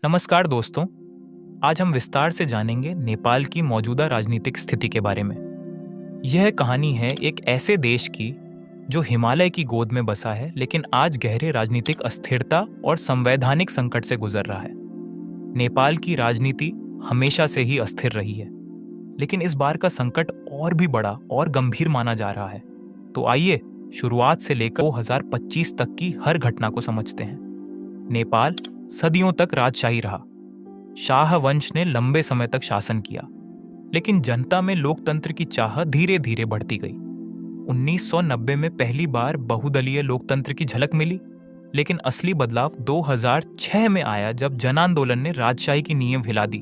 नमस्कार दोस्तों। आज हम विस्तार से जानेंगे नेपाल की मौजूदा राजनीतिक स्थिति के बारे में। यह कहानी है एक ऐसे देश की जो हिमालय की गोद में बसा है, लेकिन आज गहरे राजनीतिक अस्थिरता और संवैधानिक संकट से गुजर रहा है। नेपाल की राजनीति हमेशा से ही अस्थिर रही है, लेकिन इस बार का संकट और भी बड़ा और गंभीर माना जा रहा है। तो आइए शुरुआत से लेकर 2025 तक की हर घटना को समझते हैं। नेपाल सदियों तक राजशाही रहा। शाह वंश ने लंबे समय तक शासन किया, लेकिन जनता में लोकतंत्र की चाह धीरे धीरे बढ़ती गई। 1990 में पहली बार बहुदलीय लोकतंत्र की झलक मिली, लेकिन असली बदलाव 2006 में आया, जब जन आंदोलन ने राजशाही की नींव हिला दी।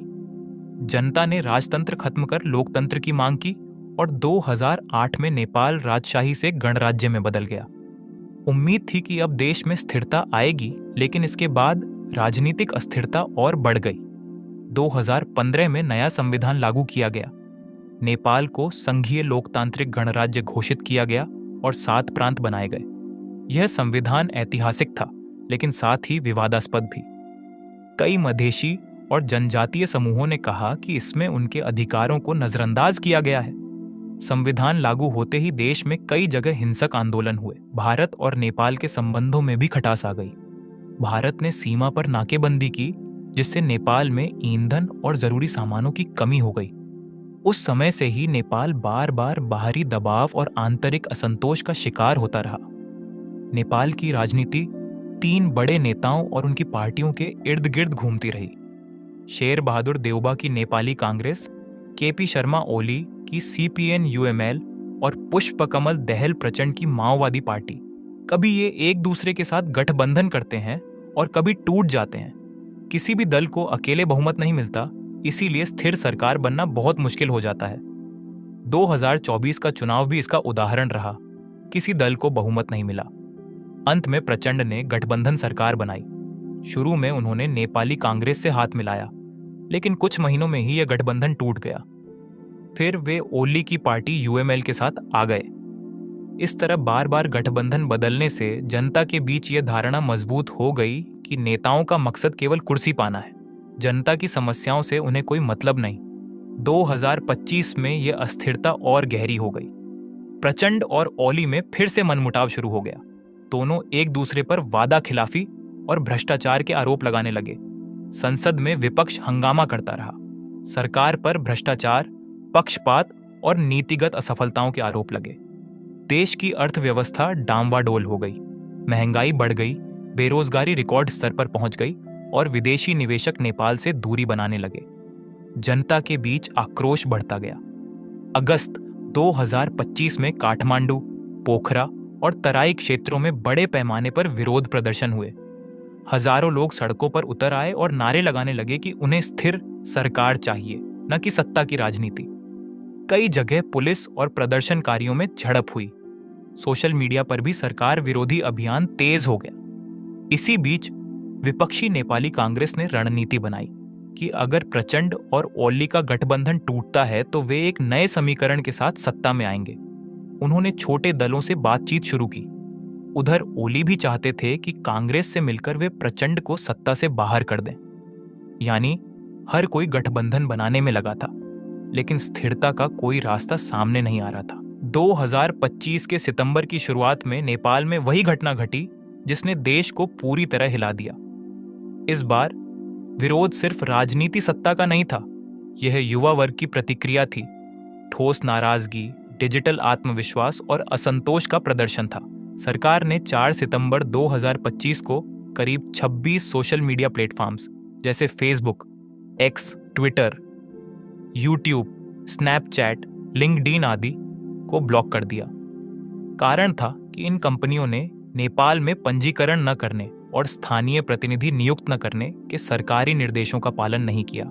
जनता ने राजतंत्र खत्म कर लोकतंत्र की मांग की और 2008 में नेपाल राजशाही से गणराज्य में बदल गया। उम्मीद थी कि अब देश में स्थिरता आएगी, लेकिन इसके बाद राजनीतिक अस्थिरता और बढ़ गई। 2015 में नया संविधान लागू किया गया। नेपाल को संघीय लोकतांत्रिक गणराज्य घोषित किया गया और 7 प्रांत बनाए गए। यह संविधान ऐतिहासिक था, लेकिन साथ ही विवादास्पद भी। कई मधेशी और जनजातीय समूहों ने कहा कि इसमें उनके अधिकारों को नजरअंदाज किया गया है। संविधान लागू होते ही देश में कई जगह हिंसक आंदोलन हुए। भारत और नेपाल के संबंधों में भी खटास आ गई। भारत ने सीमा पर नाकेबंदी की, जिससे नेपाल में ईंधन और जरूरी सामानों की कमी हो गई। उस समय से ही नेपाल बार बार बाहरी दबाव और आंतरिक असंतोष का शिकार होता रहा। नेपाल की राजनीति 3 बड़े नेताओं और उनकी पार्टियों के इर्द गिर्द घूमती रही। शेर बहादुर देउबा की नेपाली कांग्रेस, केपी शर्मा ओली की सीपीएन यूएमएल और पुष्पकमल दहल प्रचंड की माओवादी पार्टी। कभी ये एक दूसरे के साथ गठबंधन करते हैं और कभी टूट जाते हैं। किसी भी दल को अकेले बहुमत नहीं मिलता, इसीलिए स्थिर सरकार बनना बहुत मुश्किल हो जाता है। 2024 का चुनाव भी इसका उदाहरण रहा। किसी दल को बहुमत नहीं मिला। अंत में प्रचंड ने गठबंधन सरकार बनाई। शुरू में उन्होंने नेपाली कांग्रेस से हाथ मिलाया, लेकिन कुछ महीनों में ही यह गठबंधन टूट गया। फिर वे ओली की पार्टी यूएमएल के साथ आ गए। इस तरह बार बार गठबंधन बदलने से जनता के बीच यह धारणा मजबूत हो गई कि नेताओं का मकसद केवल कुर्सी पाना है। जनता की समस्याओं से उन्हें कोई मतलब नहीं। 2025 में यह अस्थिरता और गहरी हो गई। प्रचंड और ओली में फिर से मनमुटाव शुरू हो गया। दोनों एक दूसरे पर वादा खिलाफी और भ्रष्टाचार के आरोप लगाने लगे। संसद में विपक्ष हंगामा करता रहा। सरकार पर भ्रष्टाचार, पक्षपात और नीतिगत असफलताओं के आरोप लगे। देश की अर्थव्यवस्था डामाडोल हो गई। महंगाई बढ़ गई, बेरोजगारी रिकॉर्ड स्तर पर पहुंच गई और विदेशी निवेशक नेपाल से दूरी बनाने लगे। जनता के बीच आक्रोश बढ़ता गया। अगस्त 2025 में काठमांडू, पोखरा और तराई क्षेत्रों में बड़े पैमाने पर विरोध प्रदर्शन हुए। हजारों लोग सड़कों पर उतर आए और नारे लगाने लगे कि उन्हें स्थिर सरकार चाहिए, न कि सत्ता की राजनीति। कई जगह पुलिस और प्रदर्शनकारियों में झड़प हुई। सोशल मीडिया पर भी सरकार विरोधी अभियान तेज हो गया। इसी बीच विपक्षी नेपाली कांग्रेस ने रणनीति बनाई कि अगर प्रचंड और ओली का गठबंधन टूटता है तो वे एक नए समीकरण के साथ सत्ता में आएंगे। उन्होंने छोटे दलों से बातचीत शुरू की। उधर ओली भी चाहते थे कि कांग्रेस से मिलकर वे प्रचंड को सत्ता से बाहर कर दें। यानी हर कोई गठबंधन बनाने में लगा था, लेकिन स्थिरता का कोई रास्ता सामने नहीं आ रहा था। 2025 के सितंबर की शुरुआत में नेपाल में वही घटना घटी जिसने देश को पूरी तरह हिला दिया। इस बार विरोध सिर्फ राजनीति सत्ता का नहीं था, यह युवा वर्ग की प्रतिक्रिया थी। ठोस नाराजगी, डिजिटल आत्मविश्वास और असंतोष का प्रदर्शन था। सरकार ने 4 सितंबर 2025 को करीब 26 सोशल मीडिया प्लेटफॉर्म्स जैसे Facebook, x, Twitter, YouTube, Snapchat, LinkedIn आदि को ब्लॉक कर दिया। कारण था कि इन कंपनियों ने नेपाल में पंजीकरण न करने और स्थानीय प्रतिनिधि नियुक्त न करने के सरकारी निर्देशों का पालन नहीं किया।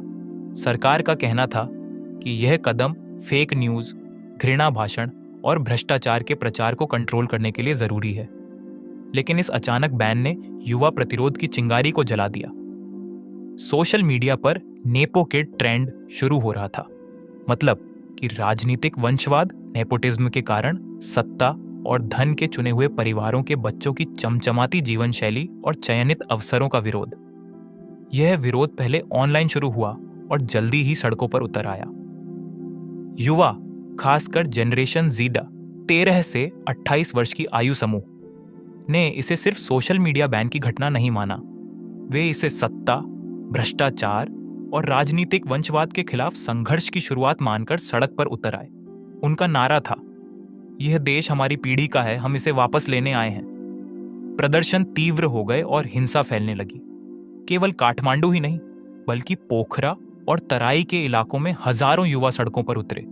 सरकार का कहना था कि यह कदम फेक न्यूज, घृणा भाषण और भ्रष्टाचार के प्रचार को कंट्रोल करने के लिए जरूरी है। लेकिन इस अचानक बैन ने युवा प्रतिरोध की चिंगारी को जला दिया। सोशल मीडिया पर नेपो किड ट्रेंड शुरू हो रहा था, मतलब कि राजनीतिक वंशवाद, नेपोटिज्म के कारण सत्ता और धन के चुने हुए परिवारों के बच्चों की चमचमाती जीवन शैली और चयनित अवसरों का विरोध। यह विरोध पहले ऑनलाइन शुरू हुआ और जल्दी ही सड़कों पर उतर आया। युवा, खासकर जनरेशन ज़ीडा, 13 से 28 वर्ष की आयु समूह ने इसे सिर्फ सोशल मीडिया बैन की घटना नहीं माना। वे इसे सत्ता, भ्रष्टाचार और राजनीतिक वंशवाद के खिलाफ संघर्ष की शुरुआत मानकर सड़क पर उतर आए। उनका नारा था, यह देश हमारी पीढ़ी का है, हम इसे वापस लेने आए हैं। प्रदर्शन तीव्र हो गए और हिंसा फैलने लगी। केवल काठमांडू ही नहीं, बल्कि पोखरा और तराई के इलाकों में हजारों युवा सड़कों पर उतरे।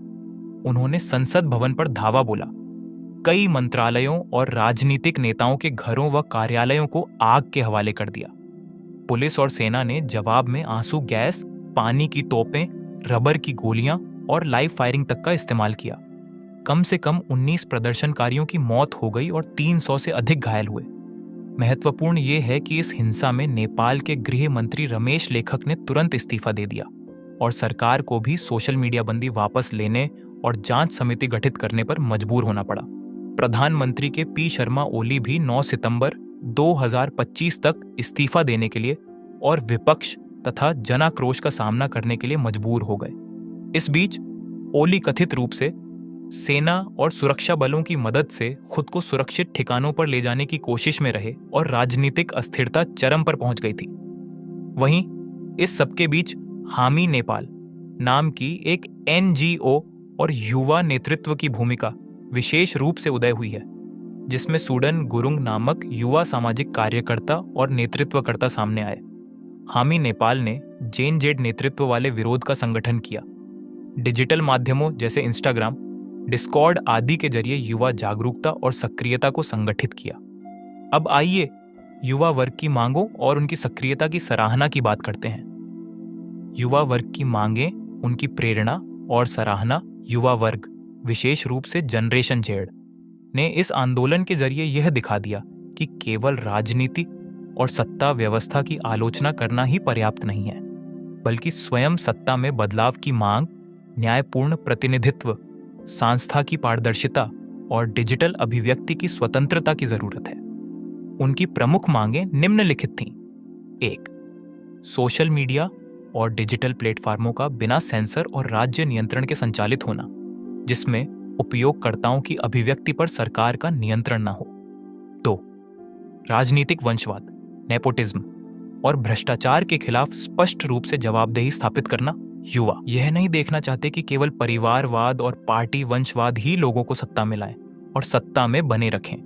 उन्होंने संसद भवन पर धावा बोला। कई मंत्रालयों और राजनीतिक नेताओं के घरों व कार्यालयों को आग के हवाले कर दिया। पुलिस और सेना ने जवाब में आंसू गैस, पानी की तोपें, रबर की गोलियां और लाइव फायरिंग तक का इस्तेमाल किया। कम से कम 19 प्रदर्शनकारियों की मौत हो गई और 300 से अधिक घायल हुए। महत्वपूर्ण यह है कि इस हिंसा में नेपाल के गृह मंत्री रमेश लेखक ने तुरंत इस्तीफा दे दिया और सरकार को भी सोशल मीडिया बंदी वापस लेने और जांच समिति गठित करने पर मजबूर होना पड़ा। प्रधानमंत्री के पी शर्मा ओली भी 9 सितंबर 2025 तक इस्तीफा देने के लिए और विपक्ष तथा जनाक्रोश का सामना करने के लिए मजबूर हो गए। इस बीच ओली कथित रूप से सेना और सुरक्षा बलों की मदद से खुद को सुरक्षित ठिकानों पर ले जाने की कोशिश में रहे और राजनीतिक अस्थिरता चरम पर पहुंच गई थी। वहीं इस सबके बीच हामी नेपाल नाम की एक एनजीओ और युवा नेतृत्व की भूमिका विशेष रूप से उदय हुई है, जिसमें सूडन गुरुंग नामक युवा सामाजिक कार्यकर्ता और नेतृत्वकर्ता सामने आए। हामी नेपाल ने जेन जेड नेतृत्व वाले विरोध का संगठन किया। डिजिटल माध्यमों जैसे इंस्टाग्राम, डिस्कॉर्ड आदि के जरिए युवा जागरूकता और सक्रियता को संगठित किया। अब आइए युवा वर्ग की मांगों और उनकी सक्रियता की सराहना की बात करते हैं। युवा वर्ग की मांगें, उनकी प्रेरणा और सराहना। युवा वर्ग, विशेष रूप से जनरेशन जेड, ने इस आंदोलन के जरिए यह दिखा दिया कि केवल राजनीति और सत्ता व्यवस्था की आलोचना करना ही पर्याप्त नहीं है, बल्कि स्वयं सत्ता में बदलाव की मांग, न्यायपूर्ण प्रतिनिधित्व, संस्था की पारदर्शिता और डिजिटल अभिव्यक्ति की स्वतंत्रता की जरूरत है। उनकी प्रमुख मांगें निम्नलिखित थीं। 1. सोशल मीडिया और डिजिटल प्लेटफार्मों का बिना सेंसर और राज्य नियंत्रण के संचालित होना, जिसमें उपयोगकर्ताओं की अभिव्यक्ति पर सरकार का नियंत्रण न हो। 2. राजनीतिक वंशवाद, नेपोटिज्म और भ्रष्टाचार के खिलाफ स्पष्ट रूप से जवाबदेही स्थापित करना। युवा यह नहीं देखना चाहते कि केवल परिवारवाद और पार्टी वंशवाद ही लोगों को सत्ता में लाए और सत्ता में बने रखें।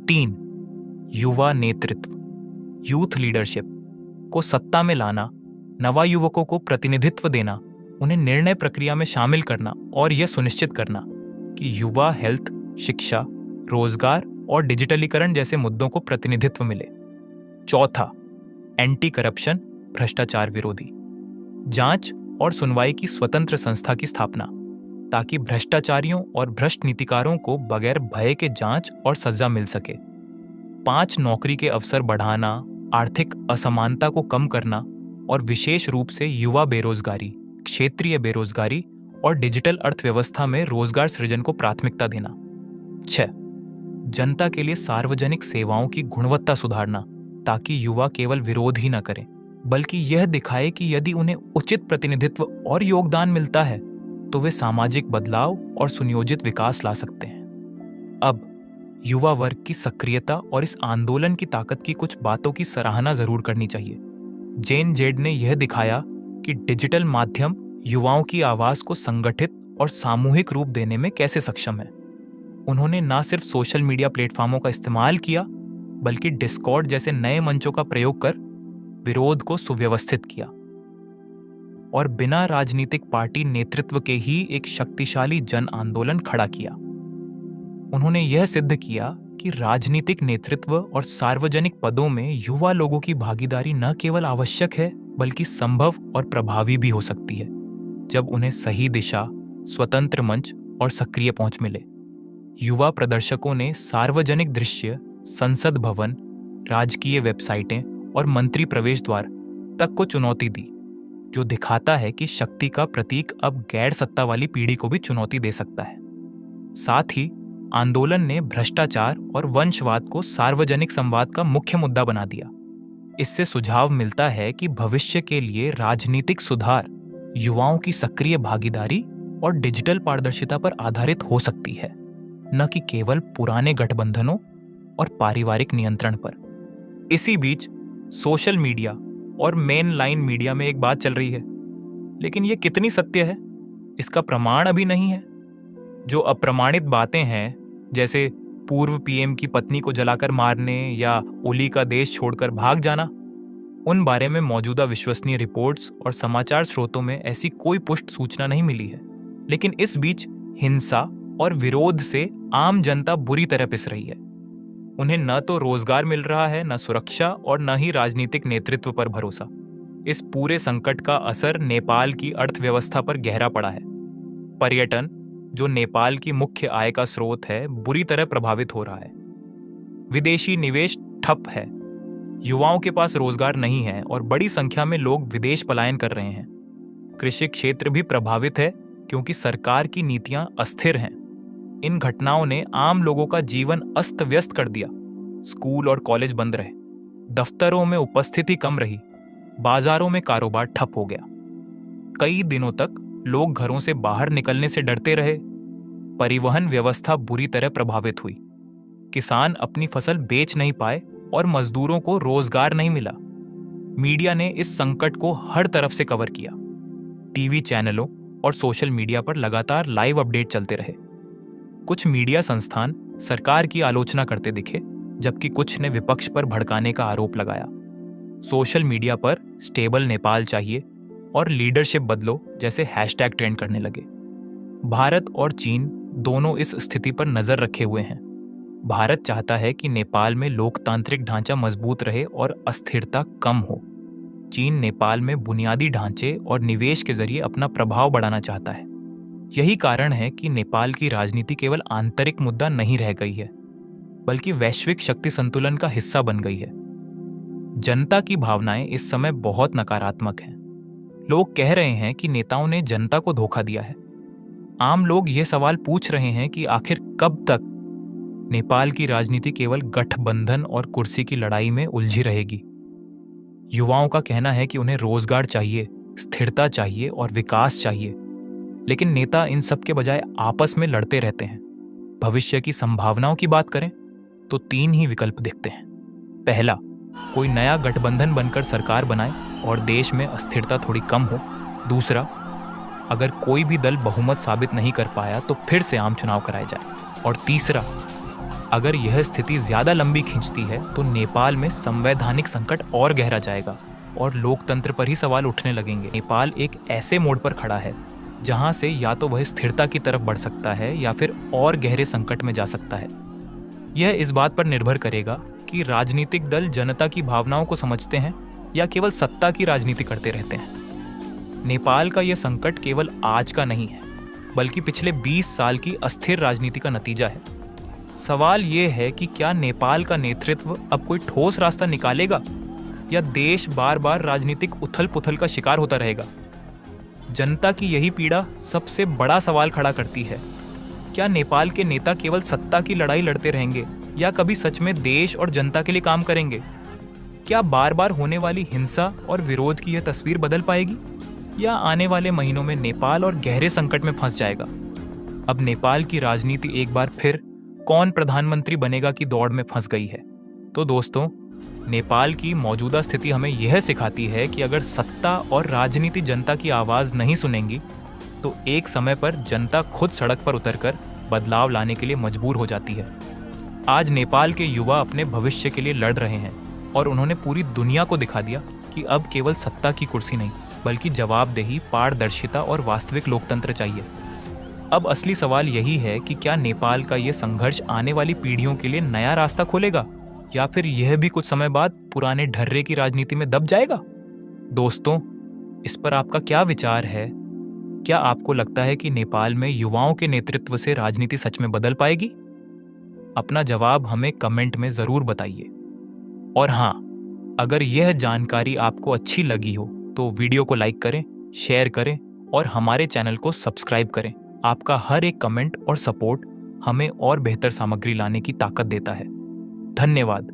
3. युवा नेतृत्व, यूथ लीडरशिप को सत्ता में लाना, नवा युवकों को प्रतिनिधित्व देना, उन्हें निर्णय प्रक्रिया में शामिल करना और यह सुनिश्चित करना कि युवा हेल्थ, शिक्षा, रोजगार और डिजिटलीकरण जैसे मुद्दों को प्रतिनिधित्व मिले। 4. एंटी करप्शन, भ्रष्टाचार विरोधी, जांच और सुनवाई की स्वतंत्र संस्था की स्थापना, ताकि भ्रष्टाचारियों और भ्रष्ट नीतिकारों को बगैर भय के जांच और सजा मिल सके। 5. नौकरी के अवसर बढ़ाना, आर्थिक असमानता को कम करना और विशेष रूप से युवा बेरोजगारी, क्षेत्रीय बेरोजगारी और डिजिटल अर्थव्यवस्था में रोजगार सृजन को प्राथमिकता देना। 6. जनता के लिए सार्वजनिक सेवाओं की गुणवत्ता सुधारना, ताकि युवा केवल विरोध ही न करें, बल्कि यह दिखाए कि यदि उन्हें उचित प्रतिनिधित्व और योगदान मिलता है तो वे सामाजिक बदलाव और सुनियोजित विकास ला सकते हैं। अब युवा वर्ग की सक्रियता और इस आंदोलन की ताकत की कुछ बातों की सराहना जरूर करनी चाहिए। जेन जेड ने यह दिखाया कि डिजिटल माध्यम युवाओं की आवाज को संगठित और सामूहिक रूप देने में कैसे सक्षम है। उन्होंने न सिर्फ सोशल मीडिया प्लेटफॉर्मों का इस्तेमाल किया, बल्कि डिस्कॉर्ड जैसे नए मंचों का प्रयोग कर विरोध को सुव्यवस्थित किया और बिना राजनीतिक पार्टी नेतृत्व के ही एक शक्तिशाली जन आंदोलन खड़ा किया। उन्होंने यह सिद्ध किया कि राजनीतिक नेतृत्व और सार्वजनिक पदों में युवा लोगों की भागीदारी न केवल आवश्यक है, बल्कि संभव और प्रभावी भी हो सकती है, जब उन्हें सही दिशा, स्वतंत्र मंच और सक्रिय पहुंच मिले। युवा प्रदर्शकों ने सार्वजनिक दृश्य, संसद भवन, राजकीय वेबसाइटें और मंत्री प्रवेश द्वार तक को चुनौती दी, जो दिखाता है कि शक्ति का प्रतीक अब गैर सत्ता वाली पीढ़ी को भी चुनौती दे सकता है। साथ ही आंदोलन ने भ्रष्टाचार और वंशवाद को सार्वजनिक संवाद का मुख्य मुद्दा बना दिया। इससे सुझाव मिलता है कि भविष्य के लिए राजनीतिक सुधार युवाओं की सक्रिय भागीदारी और डिजिटल पारदर्शिता पर आधारित हो सकती है, न कि केवल पुराने गठबंधनों और पारिवारिक नियंत्रण पर। इसी बीच सोशल मीडिया और मेन लाइन मीडिया में एक बात चल रही है, लेकिन ये कितनी सत्य है इसका प्रमाण अभी नहीं है। जो अप्रमाणित बातें हैं, जैसे पूर्व पीएम की पत्नी को जलाकर मारने या ओली का देश छोड़कर भाग जाना, उन बारे में मौजूदा विश्वसनीय रिपोर्ट्स और समाचार स्रोतों में ऐसी कोई पुष्ट सूचना नहीं मिली है। लेकिन इस बीच हिंसा और विरोध से आम जनता बुरी तरह पिस रही है। उन्हें न तो रोजगार मिल रहा है, न सुरक्षा और न ही राजनीतिक नेतृत्व पर भरोसा। इस पूरे संकट का असर नेपाल की अर्थव्यवस्था पर गहरा पड़ा है। पर्यटन, जो नेपाल की मुख्य आय का स्रोत है, बुरी तरह प्रभावित हो रहा है। विदेशी निवेश ठप है, युवाओं के पास रोजगार नहीं है और बड़ी संख्या में लोग विदेश पलायन कर रहे हैं। कृषि क्षेत्र भी प्रभावित है क्योंकि सरकार की नीतियां अस्थिर हैं। इन घटनाओं ने आम लोगों का जीवन अस्त व्यस्त कर दिया। स्कूल और कॉलेज बंद रहे, दफ्तरों में उपस्थिति कम रही, बाजारों में कारोबार ठप हो गया। कई दिनों तक लोग घरों से बाहर निकलने से डरते रहे। परिवहन व्यवस्था बुरी तरह प्रभावित हुई। किसान अपनी फसल बेच नहीं पाए और मजदूरों को रोजगार नहीं मिला। मीडिया ने इस संकट को हर तरफ से कवर किया। टीवी चैनलों और सोशल मीडिया पर लगातार लाइव अपडेट चलते रहे। कुछ मीडिया संस्थान सरकार की आलोचना करते दिखे, जबकि कुछ ने विपक्ष पर भड़काने का आरोप लगाया। सोशल मीडिया पर स्टेबल नेपाल चाहिए और लीडरशिप बदलो जैसे हैशटैग ट्रेंड करने लगे। भारत और चीन दोनों इस स्थिति पर नजर रखे हुए हैं। भारत चाहता है कि नेपाल में लोकतांत्रिक ढांचा मजबूत रहे और अस्थिरता कम हो। चीन नेपाल में बुनियादी ढांचे और निवेश के जरिए अपना प्रभाव बढ़ाना चाहता है। यही कारण है कि नेपाल की राजनीति केवल आंतरिक मुद्दा नहीं रह गई है, बल्कि वैश्विक शक्ति संतुलन का हिस्सा बन गई है। जनता की भावनाएं इस समय बहुत नकारात्मक हैं। लोग कह रहे हैं कि नेताओं ने जनता को धोखा दिया है। आम लोग ये सवाल पूछ रहे हैं कि आखिर कब तक नेपाल की राजनीति केवल गठबंधन और कुर्सी की लड़ाई में उलझी रहेगी। युवाओं का कहना है कि उन्हें रोजगार चाहिए, स्थिरता चाहिए और विकास चाहिए, लेकिन नेता इन सब के बजाय आपस में लड़ते रहते हैं। भविष्य की संभावनाओं की बात करें तो 3 ही विकल्प दिखते हैं। पहला, कोई नया गठबंधन बनकर सरकार बनाए और देश में अस्थिरता थोड़ी कम हो। दूसरा, अगर कोई भी दल बहुमत साबित नहीं कर पाया तो फिर से आम चुनाव कराए जाए। और तीसरा, अगर यह स्थिति ज्यादा लंबी खींचती है तो नेपाल में संवैधानिक संकट और गहरा जाएगा और लोकतंत्र पर ही सवाल उठने लगेंगे। नेपाल एक ऐसे मोड़ पर खड़ा है जहां से या तो वह स्थिरता की तरफ बढ़ सकता है या फिर और गहरे संकट में जा सकता है। यह इस बात पर निर्भर करेगा कि राजनीतिक दल जनता की भावनाओं को समझते हैं या केवल सत्ता की राजनीति करते रहते हैं। नेपाल का यह संकट केवल आज का नहीं है, बल्कि पिछले 20 साल की अस्थिर राजनीति का नतीजा है। सवाल यह है कि क्या नेपाल का नेतृत्व अब कोई ठोस रास्ता निकालेगा या देश बार बार राजनीतिक उथल पुथल का शिकार होता रहेगा। जनता की यही पीड़ा सबसे बड़ा सवाल खड़ा करती है। क्या नेपाल के नेता केवल सत्ता की लड़ाई लड़ते रहेंगे या कभी सच में देश और जनता के लिए काम करेंगे? क्या बार बार होने वाली हिंसा और विरोध की यह तस्वीर बदल पाएगी या आने वाले महीनों में नेपाल और गहरे संकट में फंस जाएगा? अब नेपाल की राजनीति एक बार फिर कौन प्रधानमंत्री बनेगा की दौड़ में फंस गई है। तो दोस्तों, नेपाल की मौजूदा स्थिति हमें यह सिखाती है कि अगर सत्ता और राजनीति जनता की आवाज नहीं सुनेंगी तो एक समय पर जनता खुद सड़क पर उतरकर बदलाव लाने के लिए मजबूर हो जाती है। आज नेपाल के युवा अपने भविष्य के लिए लड़ रहे हैं और उन्होंने पूरी दुनिया को दिखा दिया कि अब केवल सत्ता की कुर्सी नहीं, बल्कि जवाबदेही, पारदर्शिता और वास्तविक लोकतंत्र चाहिए। अब असली सवाल यही है कि क्या नेपाल का ये संघर्ष आने वाली पीढ़ियों के लिए नया रास्ता खोलेगा या फिर यह भी कुछ समय बाद पुराने ढर्रे की राजनीति में दब जाएगा? दोस्तों, इस पर आपका क्या विचार है? क्या आपको लगता है कि नेपाल में युवाओं के नेतृत्व से राजनीति सच में बदल पाएगी? अपना जवाब हमें कमेंट में जरूर बताइए। और हाँ, अगर यह जानकारी आपको अच्छी लगी हो तो वीडियो को लाइक करें, शेयर करें और हमारे चैनल को सब्सक्राइब करें। आपका हर एक कमेंट और सपोर्ट हमें और बेहतर सामग्री लाने की ताकत देता है। धन्यवाद।